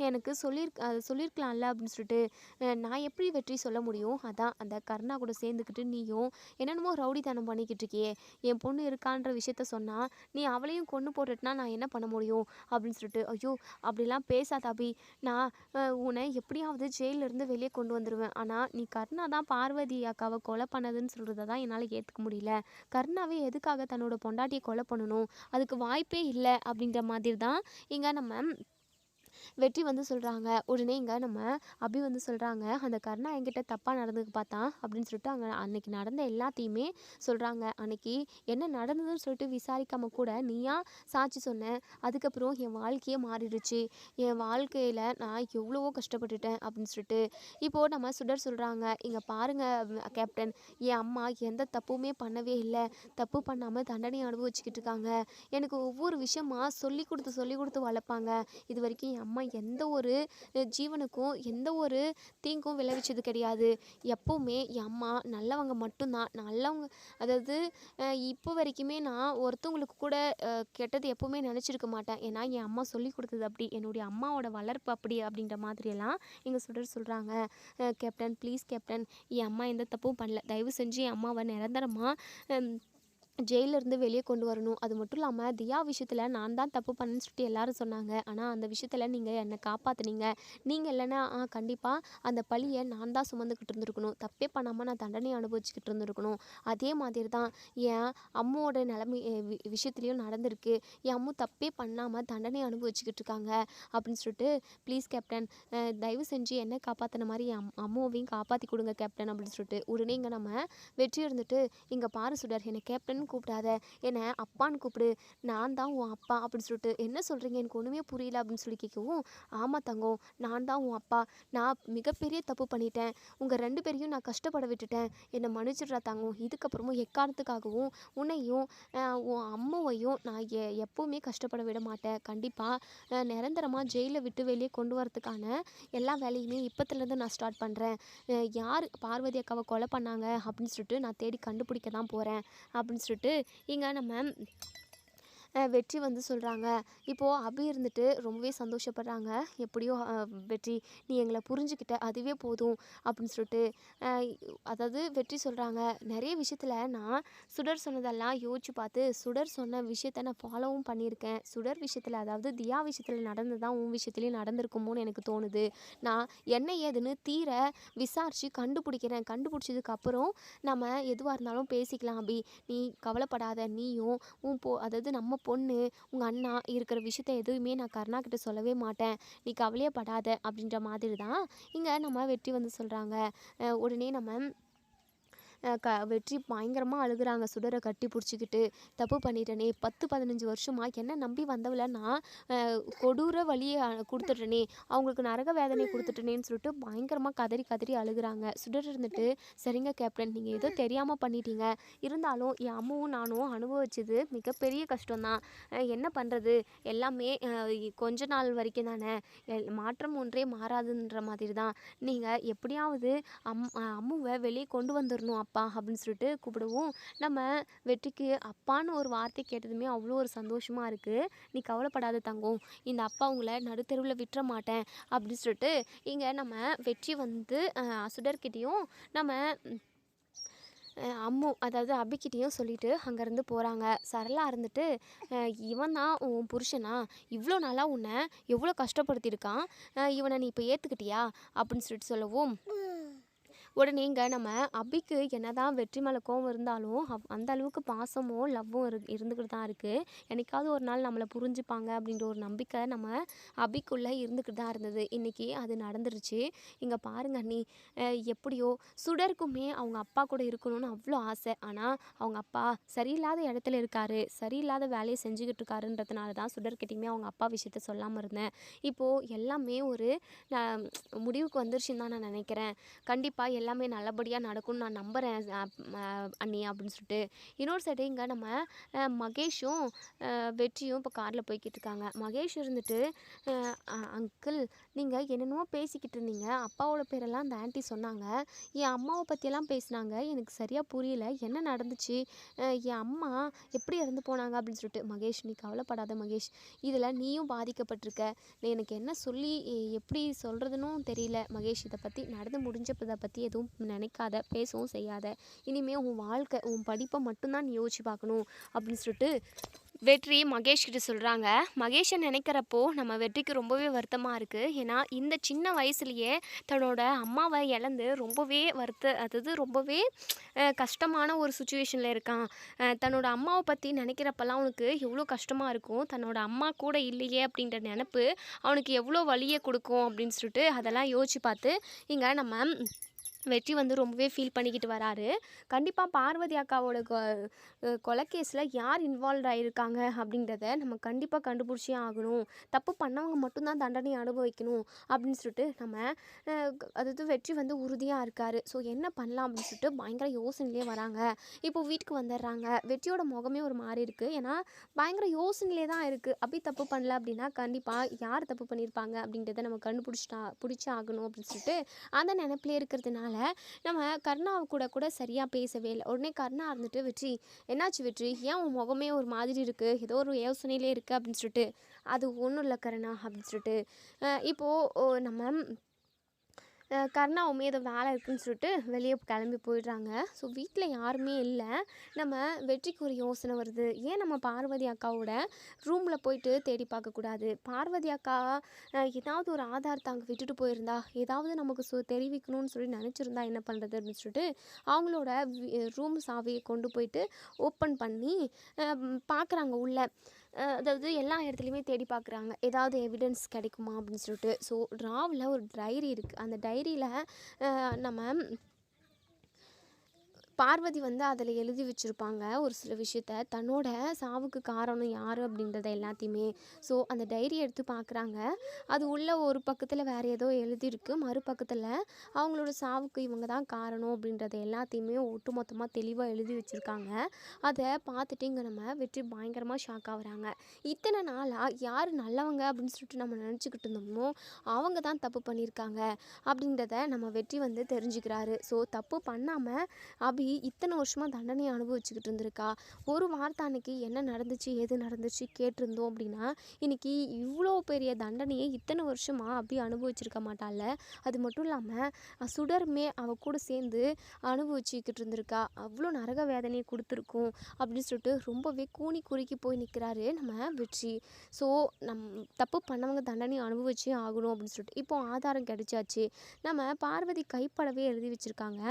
S1: எனக்கு சொல்லியிருக்கலாம்ல அப்படின்னு சொல்லிட்டு. நான் எப்படி வெற்றி சொல்ல முடியும்? அதான் அந்த கருணா கூட சேர்ந்துக்கிட்டு நீயும் என்னென்னமோ ரவுடித்தனம் பண்ணிக்கிட்டு இருக்கியே, என் பொண்ணு இருக்கான்ற விஷயத்த சொன்னால் நீ அவளையும் கொன்று போட்டுட்டுனா நான் என்ன பண்ண முடியும் அப்படின்னு சொல்லிட்டு. ஐயோ அப்படிலாம் பேசாத அபி, நான் உன்னை எப்படியாவது ஜெயிலிருந்து வெளியே கொண்டு வந்துடுவேன். ஆனால் நீ கருணா தான் பார்வதி அக்காவை கொலை பண்ணதுன்னு சொல்கிறத தான் என்னால் ஏற்றுக்க முடியல. கருணாவே எதுக்காக தன்னோட பொண்டாட்டியை கொலை பண்ணணும், அதுக்கு வாய்ப்பே இல்லை அப்படின்ற மாதிரி தான் இங்கே நம்ம வெற்றி வந்து சொல்கிறாங்க. உடனே இங்கே நம்ம அபி வந்து சொல்கிறாங்க, அந்த கருணா என்கிட்ட தப்பாக நடந்துக்க பார்த்தான் அப்படின்னு சொல்லிட்டு அங்கே அன்னைக்கு நடந்த எல்லாத்தையுமே சொல்கிறாங்க. அன்னைக்கு என்ன நடந்ததுன்னு சொல்லிட்டு விசாரிக்காம கூட நீயா சாட்சி சொன்ன, அதுக்கப்புறம் என் வாழ்க்கையே மாறிடுச்சு, என் வாழ்க்கையில் நான் எவ்வளவோ கஷ்டப்பட்டுட்டேன் அப்படின்னு சொல்லிட்டு இப்போது நம்ம சுடர் சொல்கிறாங்க. இங்கே பாருங்கள் கேப்டன், என் அம்மா எந்த தப்புமே பண்ணவே இல்லை, தப்பு பண்ணாமல் தண்டனை அனுபவிச்சுக்கிட்டு இருக்காங்க. எனக்கு ஒவ்வொரு விஷயமா சொல்லி கொடுத்து வளர்ப்பாங்க. இது வரைக்கும் என் அம்மா எந்த ஒரு ஜீவனுக்கும் எந்த ஒரு தீங்கும் விளைவிச்சது கிடையாது. எப்போவுமே என் அம்மா நல்லவங்க மட்டும்தான். நல்லவங்க அதாவது இப்போ வரைக்குமே நான் ஒருத்தவங்களுக்கு கூட கெட்டது எப்போவுமே நினச்சிருக்க மாட்டேன். ஏன்னா என் அம்மா சொல்லி கொடுத்தது அப்படி, என்னுடைய அம்மாவோட வளர்ப்பு அப்படி அப்படின்ற மாதிரியெல்லாம் எங்கள் சுடர் சொல்கிறாங்க. கேப்டன் ப்ளீஸ் கேப்டன், என் அம்மா எந்த தப்பும் பண்ணல, தயவு செஞ்சு என் அம்மாவை நிரந்தரமாக ஜெயிலிருந்து வெளியே கொண்டு வரணும். அது மட்டும் இல்லாமல் தியா விஷயத்தில் நான் தான் தப்பு பண்ணேன்னு சொல்லிட்டு எல்லாரும் சொன்னாங்க. ஆனால் அந்த விஷயத்தில் நீங்கள் என்னை காப்பாற்றுனீங்க. நீங்கள் இல்லைன்னா கண்டிப்பாக அந்த பழியை நான் தான் சுமந்துக்கிட்டு இருந்திருக்கணும். தப்பே பண்ணாமல் நான் தண்டனை அனுபவிச்சுக்கிட்டு இருந்திருக்கணும். அதே மாதிரி தான் என் அம்மாவோட நிலைமை விஷயத்துலையும் நடந்திருக்கு. என் அம்மா தப்பே பண்ணாமல் தண்டனை அனுபவிச்சுக்கிட்டு இருக்காங்க அப்படின்னு சொல்லிட்டு ப்ளீஸ் கேப்டன், தயவு செஞ்சு என்னை காப்பாற்றின மாதிரி என் அம்மாவையும் காப்பாற்றி கொடுங்க கேப்டன் அப்படின்னு சொல்லிட்டு உடனே இங்கே நம்ம வெற்றி இருந்துட்டு, இங்கே பாரு சுடர், என்னை கேப்டன் கூப்பிடாத, என்னை அப்பான்னு கூப்பிடு, நான் தான் உன் அப்பா அப்படின்னு சொல்லிட்டு, என்ன சொல்கிறீங்க எனக்கு ஒன்றுமே புரியல அப்படின்னு சொல்லி கேட்கவும், ஆமாம் தங்கம், நான் தான் உன் அப்பா, நான் மிகப்பெரிய தப்பு பண்ணிட்டேன், உங்கள் 2 பேரையும் நான் கஷ்டப்பட விட்டுட்டேன், என்னை மன்னிச்சிடுறா தங்கம், இதுக்கப்புறமும் எக்காரணத்துக்காகவும் உன்னையும் உன் அம்மாவையும் நான் எப்போவுமே கஷ்டப்பட விட மாட்டேன். கண்டிப்பாக நிரந்தரமாக ஜெயிலை விட்டு வெளியே கொண்டு வரதுக்கான எல்லா வேலையுமே இப்போத்துலேருந்து நான் ஸ்டார்ட் பண்ணுறேன். யார் பார்வதி அக்காவை கொலை பண்ணாங்க அப்படின்னு சொல்லிட்டு நான் தேடி கண்டுபிடிக்க தான் போகிறேன் அப்படின்னு சொல்லிட்டு இங்கே நம்ம வெற்றி வந்து சொல்கிறாங்க. இப்போது அபி இருந்துட்டு ரொம்பவே சந்தோஷப்படுறாங்க. எப்படியோ வெற்றி, நீ எங்களை புரிஞ்சுக்கிட்ட, அதுவே போதும் அப்படின்னு சொல்லிட்டு அதாவது வெற்றி சொல்கிறாங்க. நிறைய விஷயத்தில் நான் சுடர் சொன்னதெல்லாம் யோசிச்சு பார்த்து சுடர் சொன்ன விஷயத்த நான் ஃபாலோவும் பண்ணியிருக்கேன். சுடர் விஷயத்தில் அதாவது தியா விஷயத்தில் நடந்து தான் உன் விஷயத்துலேயும் நடந்திருக்குமோன்னு எனக்கு தோணுது. நான் என்ன ஏதுன்னு தீர விசாரித்து கண்டுபிடிக்கிறேன். கண்டுபிடிச்சதுக்கப்புறம் நம்ம எதுவாக இருந்தாலும் பேசிக்கலாம் அபி, நீ கவலைப்படாத. நீயும் அதாவது நம்ம பொண்ணு உங்கள் அண்ணா இருக்கிற விஷயத்த எதுவுமே நான் கருணா கிட்ட சொல்லவே மாட்டேன், நீ கவலையே படாத அப்படின்ற மாதிரி தான் இங்கே நம்ம வெற்றி வந்து சொல்கிறாங்க. உடனே நம்ம வெற்றி பயங்கரமாக அழுகுறாங்க. சுடரை கட்டி பிடிச்சிக்கிட்டு, தப்பு பண்ணிட்டேனே, 10-15 வருஷமாக என்ன நம்பி வந்தவளை நான் கொடூர வழியை கொடுத்துட்டேனே, அவங்களுக்கு நரக வேதனை கொடுத்துட்டேனேன்னு சொல்லிட்டு பயங்கரமாக கதறி கதறி அழுகுறாங்க. சுடர் இருந்துட்டு, சரிங்க கேப்டன், நீங்கள் ஏதோ தெரியாமல் பண்ணிட்டீங்க, இருந்தாலும் என் அம்மாவும் நானும் அனுபவிச்சது மிகப்பெரிய கஷ்டம்தான், என்ன பண்ணுறது, எல்லாமே கொஞ்ச நாள் வரைக்கும் தானே, மாற்றம் ஒன்றே மாறாதுன்ற மாதிரி தான், நீங்கள் எப்படியாவது அம்முவை வெளியே கொண்டு வந்துடணும் அப்பா அப்படின்னு சொல்லிட்டு கூப்பிடுவோம். நம்ம வெற்றிக்கு அப்பான்னு ஒரு வார்த்தை கேட்டதுமே அவ்வளோ ஒரு சந்தோஷமாக இருக்குது. நீ கவலைப்படாத தங்கம், இந்த அப்பா உங்களை நடுத்தெருவில் விட்டுற மாட்டேன் அப்படின்னு சொல்லிட்டு இங்கே நம்ம வெற்றி வந்து சுடர்கிட்டையும் நம்ம அம்மு அதாவது அபிக்கிட்டேயும் சொல்லிட்டு அங்கேருந்து போகிறாங்க. சரளா இருந்துட்டு, இவன் தான் உன் புருஷனா, இவ்வளோ நாளாக உன்னை எவ்வளோ கஷ்டப்படுத்தியிருக்கான், இவனை நீ இப்போ ஏற்றுக்கிட்டியா அப்படின்னு சொல்லிட்டு சொல்லவும், உடனே இங்கே நம்ம அபிக்கு என்னதான் வெற்றி மேலே கோவம் இருந்தாலும் அந்த அளவுக்கு பாசமும் லவ்வும் இருந்துக்கிட்டு தான் இருக்குது. என்னைக்காவது ஒரு நாள் நம்மளை புரிஞ்சுப்பாங்க அப்படின்ற ஒரு நம்பிக்கை நம்ம அபிக்குள்ளே இருந்துக்கிட்டு தான் இருந்தது. இன்றைக்கி அது நடந்துருச்சு. இங்கே பாருங்க நீ எப்படியோ சுடருக்குமே அவங்க அப்பா கூட இருக்கணும்னு அவ்வளோ ஆசை. ஆனால் அவங்க அப்பா சரியில்லாத இடத்துல இருக்காரு, சரியில்லாத வேலையை செஞ்சுக்கிட்டு இருக்காருன்றதுனால தான் சுடர்கிட்டையுமே அவங்க அப்பா விஷயத்த சொல்லாமல் இருந்தேன். இப்போது எல்லாமே ஒரு முடிவுக்கு வந்துருச்சுன்னு தான் நான் நினைக்கிறேன். கண்டிப்பாக எல்லாமே நல்லபடியாக நடக்கும்னு நான் நம்புகிறேன் அண்ணி அப்படின்னு சொல்லிட்டு. இன்னொரு சைடு இங்கே நம்ம மகேஷும் வெற்றியும் இப்போ காரில் போய்கிட்டு இருக்காங்க. மகேஷ் இருந்துட்டு, அங்கிள் நீங்கள் என்னென்னமோ பேசிக்கிட்டு இருந்தீங்க, அப்பாவோட பேரெல்லாம் அந்த ஆண்டி சொன்னாங்க, என் அம்மாவை பற்றியெல்லாம் பேசினாங்க, எனக்கு சரியாக புரியல, என்ன நடந்துச்சு, என் அம்மா எப்படி இறந்து போனாங்க அப்படின்னு சொல்லிட்டு. மகேஷ் நீ கவலைப்படாத மகேஷ், இதில் நீயும் பாதிக்கப்பட்டிருக்க, எனக்கு என்ன சொல்லி எப்படி சொல்கிறதுன்னு தெரியல மகேஷ், இதை பற்றி நடந்து முடிஞ்சதை பற்றி எதுவும் நினைக்காத, பேசவும் செய்யாத, இனிமேல் உன் வாழ்க்கை உன் படிப்பை மட்டும்தான் நீ யோசிச்சு பார்க்கணும் அப்படின்னு சொல்லிட்டு வெற்றி மகேஷ் கிட்ட சொல்கிறாங்க. மகேஷை நினைக்கிறப்போ நம்ம வெற்றிக்கு ரொம்பவே வருத்தமாக இருக்குது. ஏன்னா இந்த சின்ன வயசுலேயே தன்னோட அம்மாவை இழந்து ரொம்பவே அதாவது ரொம்பவே கஷ்டமான ஒரு சுச்சுவேஷனில் இருக்கான். தன்னோட அம்மாவை பற்றி நினைக்கிறப்பெல்லாம் அவனுக்கு எவ்வளோ கஷ்டமாக இருக்கும். தன்னோட அம்மா கூட இல்லையே அப்படின்ற நினப்பு அவனுக்கு எவ்வளோ வலியை கொடுக்கும் அப்படின்னு சொல்லிட்டு அதெல்லாம் யோசிச்சு பார்த்து இங்கே நம்ம வெற்றி வந்து ரொம்பவே ஃபீல் பண்ணிக்கிட்டு வராரு. கண்டிப்பாக பார்வதி அக்காவோட கொலை கேஸில் யார் இன்வால்வ் ஆகியிருக்காங்க அப்படின்றத நம்ம கண்டிப்பாக கண்டுபிடிச்சே ஆகணும். தப்பு பண்ணவங்க மட்டும்தான் தண்டனை அனுபவிக்கணும் அப்படின்னு சொல்லிட்டு நம்ம அதாவது வெற்றி வந்து உறுதியாக இருக்கார். ஸோ என்ன பண்ணலாம் அப்படின்னு சொல்லிட்டு பயங்கர யோசனையிலே வராங்க. இப்போ வீட்டுக்கு வந்துடுறாங்க. வெற்றியோட முகமே ஒரு மாதிரி இருக்குது. ஏன்னா பயங்கர யோசனையிலே தான் இருக்குது. அப்படி தப்பு பண்ணல அப்படின்னா கண்டிப்பாக யார் தப்பு பண்ணியிருப்பாங்க அப்படின்றத நம்ம பிடிச்சி ஆகணும் அப்படின்னு சொல்லிட்டு அந்த நினைப்பிலே இருக்கிறதுனால நம்ம கருணா கூட சரியாக பேசவே இல்லை. உடனே கருணா இருந்துட்டு, வெற்றி என்னாச்சு வெற்றி, ஏன் உன் முகமே ஒரு மாதிரி இருக்குது, ஏதோ ஒரு யோசனையிலே இருக்குது அப்படின்னு சொல்லிட்டு, அது ஒன்றும் இல்லை கருணா அப்படின்னு சொல்லிட்டு இப்போது நம்ம கருணாவுமே ஏதோ வேலை இருக்குதுன்னு சொல்லிட்டு வெளியே கிளம்பி போயிடுறாங்க. ஸோ வீட்டில் யாருமே இல்லை. நம்ம வெற்றிக்கு ஒரு யோசனை வருது. ஏன் நம்ம பார்வதி அக்காவோட ரூமில் போயிட்டு தேடி பார்க்கக்கூடாது? பார்வதி அக்கா ஏதாவது ஒரு ஆதார் தாங்க விட்டுட்டு போயிருந்தா, ஏதாவது நமக்கு தெரிவிக்கணும்னு சொல்லி நினச்சிருந்தா என்ன பண்ணுறது அப்படின்னு சொல்லிட்டு அவங்களோட ரூம் சாவியை கொண்டு போயிட்டு ஓப்பன் பண்ணி பார்க்குறாங்க உள்ள. அதாவது எல்லா இடத்துலையுமே தேடி பார்க்குறாங்க. ஏதாவது எவிடன்ஸ் கிடைக்குமா அப்படின்னு சொல்லிட்டு. ஸோ ட்ராவில் ஒரு டைரி இருக்குது. அந்த டைரியில் நம்ம பார்வதி வந்து அதில் எழுதி வச்சுருப்பாங்க ஒரு சில விஷயத்த, தன்னோட சாவுக்கு காரணம் யார் அப்படின்றத எல்லாத்தையுமே. ஸோ அந்த டைரி எடுத்து பார்க்குறாங்க. அது உள்ள ஒரு பக்கத்தில் வேறு ஏதோ எழுதியிருக்கு, மறுபக்கத்தில் அவங்களோட சாவுக்கு இவங்க தான் காரணம் அப்படின்றத எல்லாத்தையுமே ஒட்டு மொத்தமாக தெளிவாக எழுதி வச்சுருக்காங்க. அதை பார்த்துட்டு இங்கே நம்ம வெற்றி பயங்கரமாக ஷாக் ஆகுறாங்க. இத்தனை நாளாக யார் நல்லவங்க அப்படின்னு சொல்லிட்டு நம்ம நினச்சிக்கிட்டு இருந்தோமோ அவங்க தான் தப்பு பண்ணியிருக்காங்க அப்படின்றத நம்ம வெற்றி வந்து தெரிஞ்சுக்கிறாரு. ஸோ தப்பு பண்ணாமல் அபி இத்தனை வருஷமாக தண்டனையை அனுபவிச்சுக்கிட்டு இருந்திருக்கா. ஒரு வார்த்தை அன்னைக்கு என்ன நடந்துச்சு ஏது நடந்துச்சு கேட்டிருந்தோம் அப்படின்னா இன்னைக்கு இவ்வளோ பெரிய தண்டனையை இத்தனை வருஷமாக அபி அனுபவிச்சிருக்க மாட்டாள். அது மட்டும் இல்லாமல் சுடருமே அவள் கூட சேர்ந்து அனுபவிச்சுக்கிட்டு இருந்திருக்கா. அவ்வளோ நரக வேதனையை கொடுத்துருக்கோம் அப்படின்னு சொல்லிட்டு ரொம்பவே கூனி குறுக்கி போய் நிற்கிறாரு நம்ம வெற்றி. ஸோ தப்பு பண்ணவங்க தண்டனை அனுபவிச்சே ஆகணும் அப்படின்னு சொல்லிட்டு இப்போ ஆதாரம் கிடைச்சாச்சு. நம்ம பார்வதி கைப்படவே எழுதி வச்சுருக்காங்க.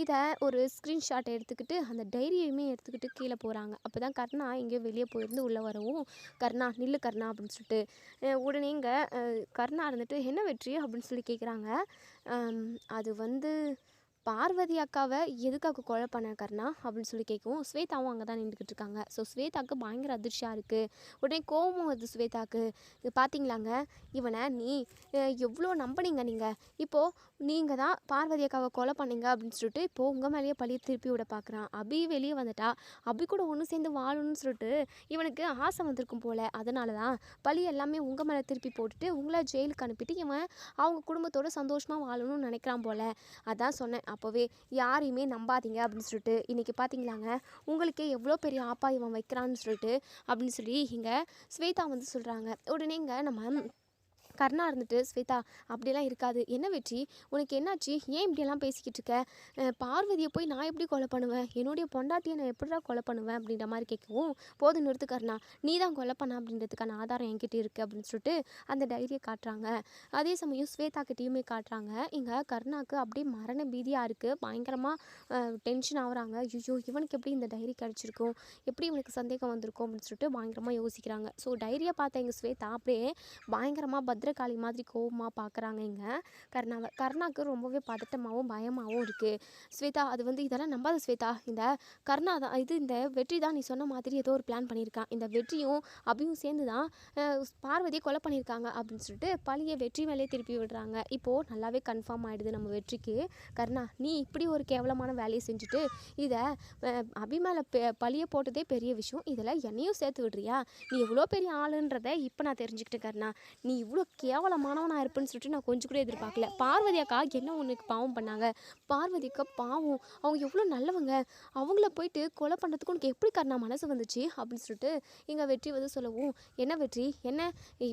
S1: இதை ஒரு ஸ்க்ரீன்ஷாட்டை எடுத்துக்கிட்டு அந்த டைரியுமே எடுத்துக்கிட்டு கீழே போகிறாங்க. அப்போ தான் கருணா எங்கேயோ வெளியே போயிருந்து உள்ளே வரவும், கருணா நில்லு கருணா அப்படின்னு சொல்லிட்டு உடனே இங்கே கருணா இருந்துட்டு என்ன வெற்றி அப்படின்னு சொல்லி கேட்குறாங்க. அது வந்து பார்வதி அக்காவை எதுக்காக கொலை பண்ண கருணா அப்படின்னு சொல்லி கேட்கவும் ஸ்வேதாவும் அங்கே தான் நின்றுக்கிட்டு இருக்காங்க. ஸோ ஸ்வேதாவுக்கு பயங்கர அதிர்ச்சியாக இருக்குது. உடனே கோபம் வருது ஸ்வேதாவுக்கு. இது பார்த்தீங்களாங்க, இவனை நீ எவ்வளோ நம்பினீங்க நீங்கள், இப்போது நீங்கள் தான் பார்வதி அக்காவை கொலை பண்ணீங்க அப்படின்னு சொல்லிட்டு இப்போது உங்கள் மேலேயே பழியை திருப்பி விட பார்க்குறான். அபி வெளியே வந்துட்டா அபி கூட ஒன்று சேர்ந்து வாழணும்னு சொல்லிட்டு இவனுக்கு ஆசை வந்திருக்கும் போல். அதனால தான் பழி எல்லாமே உங்கள் மேலே திருப்பி போட்டுட்டு உங்களை ஜெயிலுக்கு அனுப்பிட்டு இவன் அவங்க குடும்பத்தோடு சந்தோஷமாக வாழணும்னு நினைக்கிறான் போல். அதான் சொன்னேன் அப்போவே யாரையுமே நம்பாதீங்க அப்படின்னு சொல்லிட்டு. இன்றைக்கி பார்த்தீங்களாங்க உங்களுக்கே எவ்வளோ பெரிய ஆப்பா இவன் வைக்கிறான்னு சொல்லிட்டு அப்படின்னு சொல்லி இங்கே ஸ்வேதா வந்து சொல்கிறாங்க. உடனே இங்கே நம்ம கருணா இருந்துட்டு ஸ்வேதா அப்படிலாம் இருக்காது, என்ன வெற்றி உனக்கு என்னாச்சு, ஏன் இப்படியெல்லாம் பேசிக்கிட்டு இருக்க, பார்வதியை போய் நான் எப்படி கொலை பண்ணுவேன், என்னுடைய பொண்டாட்டியை நான் எப்படிடா கொலை பண்ணுவேன் அப்படின்ற மாதிரி கேட்கவும், போதும் நிறுத்து கருணா, நீ தான் கொலை பண்ண அப்படின்றதுக்கான ஆதாரம் என்கிட்ட இருக்குது அப்படின்னு சொல்லிட்டு அந்த டைரியை காட்டுறாங்க. அதே சமயம் ஸ்வேதா கிட்டேயுமே காட்டுறாங்க. இங்கே கருணாவுக்கு அப்படியே மரண பீதியாக இருக்குது. பயங்கரமாக டென்ஷன் ஆகுறாங்க. ஐயோ இவனுக்கு எப்படி இந்த டைரி கிடச்சிருக்கும், எப்படி இவனுக்கு சந்தேகம் வந்திருக்கும் அப்படின்னு சொல்லிட்டு பயங்கரமாக யோசிக்கிறாங்க. ஸோ டைரியை பார்த்த எங்கள் ஸ்வேதா அப்படியே பயங்கரமாக பத்ரகாளி மாதிரி கோவமாக பார்க்குறாங்க. இங்கே கருணாவுக்கு ரொம்பவே பதட்டமாகவும் பயமாகவும் இருக்குது. ஸ்வேதா அது வந்து இதெல்லாம் நம்பாத ஸ்வேதா, இந்த கருணா தான் இந்த வெற்றி தான் நீ சொன்ன மாதிரி ஏதோ ஒரு பிளான் பண்ணியிருக்கான், இந்த வெற்றியும் அபியும் சேர்ந்து தான் பார்வதியை கொலை பண்ணியிருக்காங்க அப்படின்னு சொல்லிட்டு பழியை வெற்றி மேலே திருப்பி விடுறாங்க. இப்போது நல்லாவே கன்ஃபார்ம் ஆகிடுது நம்ம வெற்றிக்கு, கருணா நீ இப்படி ஒரு கேவலமான வேலையை செஞ்சுட்டு இதை அபி மேலே பழியை போட்டதே பெரிய விஷயம், இதில் என்னையும் சேர்த்து விடுறியா, நீ எவ்வளோ பெரிய ஆளுன்றதை இப்போ நான் தெரிஞ்சுக்கிட்டேன் கருணா, நீ இவ்வளோ கேவலமானவனாக இருப்பேன்னு சொல்லிட்டு நான் கொஞ்சம் கூட எதிர்பார்க்கல. பார்வதி அக்கா என்ன உனக்கு பாவம் பண்ணாங்க? பார்வதி அக்கா பாவம், அவங்க எவ்வளோ நல்லவங்க, அவங்கள போயிட்டு கொலை பண்ணுறதுக்கு உனக்கு எப்படி கர்ணா மனசு வந்துச்சு அப்படின்னு சொல்லிட்டு எங்கள் வெற்றி வந்து சொல்லவும், என்ன வெற்றி, என்ன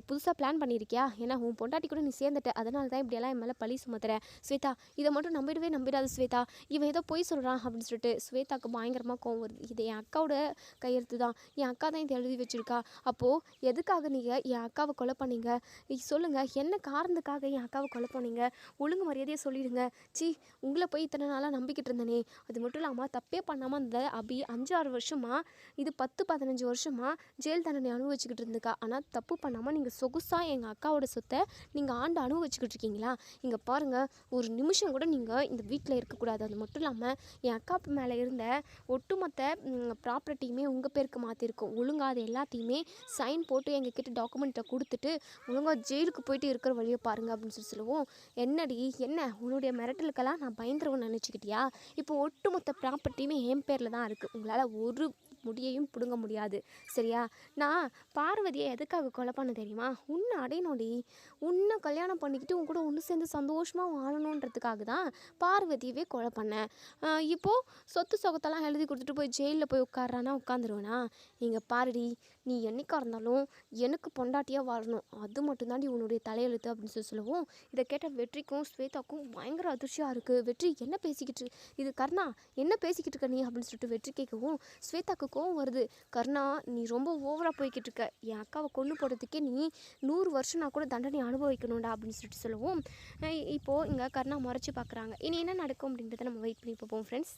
S1: புதுசாக பிளான் பண்ணியிருக்கியா? ஏன்னா உன் பொண்டாட்டி கூட நீ சேர்ந்துட்ட, அதனால தான் இப்படியெல்லாம் என் மேலே பழி சுமத்துற. ஸ்வேதா, இதை மட்டும் நம்பிடாது ஸ்வேதா, இவன் ஏதோ பொய் சொல்கிறான் அப்படின்னு சொல்லிட்டு ஸ்வேதாவுக்கு பயங்கரமாக கோவம் வருது. இது என் அக்காவோட கையெழுத்து தான், என் அக்கா தான் இதை எழுதி வச்சுருக்கா. அப்போது எதுக்காக நீங்கள் என் அக்காவை கொலை பண்ணீங்க? சொல்லுங்கள், என்ன காரணத்துக்காக என் அக்காவை கொலை பண்ணீங்க? ஒழுங்கு மரியாதையாக சொல்லிடுங்க. உங்களை போய் இத்தனை நாளாக நம்பிக்கிட்டு இருந்தேனே, அது மட்டும் இல்லாமல் தப்பே பண்ணாமல் அந்த அபி 5-6 வருஷமாக, இது 10-15 வருஷமாக ஜெயில் தண்டனை அனுபவிச்சுக்கிட்டு இருந்துக்கா. ஆனால் தப்பு பண்ணாமல் நீங்கள் சொகுசாக எங்கள் அக்காவோட சொத்தை நீங்கள் ஆண்டு அனுபவிச்சுக்கிட்டு இருக்கீங்களா? இங்கே பாருங்கள், ஒரு நிமிஷம் கூட நீங்கள் இந்த வீட்டில் இருக்கக்கூடாது. அது மட்டும் இல்லாமல் என் அக்கா மேலே இருந்த ஒட்டுமொத்த ப்ராப்பர்ட்டியுமே உங்கள் பேருக்கு மாற்றிருக்கோம். ஒழுங்காக அது எல்லாத்தையுமே சைன் போட்டு எங்ககிட்ட டாக்குமெண்ட்டை கொடுத்துட்டு ஒழுங்காக ஜெயிலுக்கு போயிட்டு இருக்கிற வழியை பாருங்கள் அப்படின்னு சொல்லுவோம். என்னடி, என்ன உன்னுடைய மிரட்டலுக்கெல்லாம் நான் பயந்துருவேன்னு நினச்சிக்கிட்டியா? இப்போ ஒட்டுமொத்த ப்ராப்பர்ட்டியுமே என் பேரில் தான் இருக்குது. உங்களால் ஒரு முடியையும் பிடுங்க முடியாது, சரியா? நான் பார்வதியை எதுக்காக கொலை பண்ண தெரியுமா? உன்னை அடையணும்டி, உன்னை கல்யாணம் பண்ணிக்கிட்டு உன் கூட ஒன்று சேர்ந்து சந்தோஷமாக வாழணுன்றதுக்காக தான் பார்வதியவே கொலை பண்ணேன். இப்போது சொத்து சொகத்தெல்லாம் எழுதி கொடுத்துட்டு போய் ஜெயிலில் போய் உட்காரானா உட்காந்துருவேனா? இங்கே பாருடி, நீ என்னைக்கா இருந்தாலும் எனக்கு பொண்டாட்டியாக வாழணும், அது மட்டும்தாண்டி உன்னுடைய தலையெழுத்து அப்படின்னு சொல்லுவோம். இதை கேட்ட வெற்றிக்கும் ஸ்வேதாக்கும் பயங்கர அதிர்ச்சியாக இருக்குது. வெற்றி, என்ன பேசிக்கிட்டு இது கர்ணா, என்ன பேசிக்கிட்டு இருக்க நீ அப்படின்னு சொல்லிட்டு வெற்றி கேட்கவும் ஸ்வேதாக்கு கோவம் வருது. கர்ணா, நீ ரொம்ப ஓவராக போய்கிட்டு இருக்க, என் அக்காவை கொண்டு போகிறதுக்கே நீ 100 வருஷம்னா கூட தண்டனை அனுபவிக்கணும்டா அப்படின்னு சொல்லிட்டு சொல்லுவோம். இப்போது இங்கே கர்ணா முறைச்சி பார்க்குறாங்க. இனி என்ன நடக்கும் அப்படின்றத நம்ம வெயிட் பண்ணி பார்ப்போம் ஃப்ரெண்ட்ஸ்.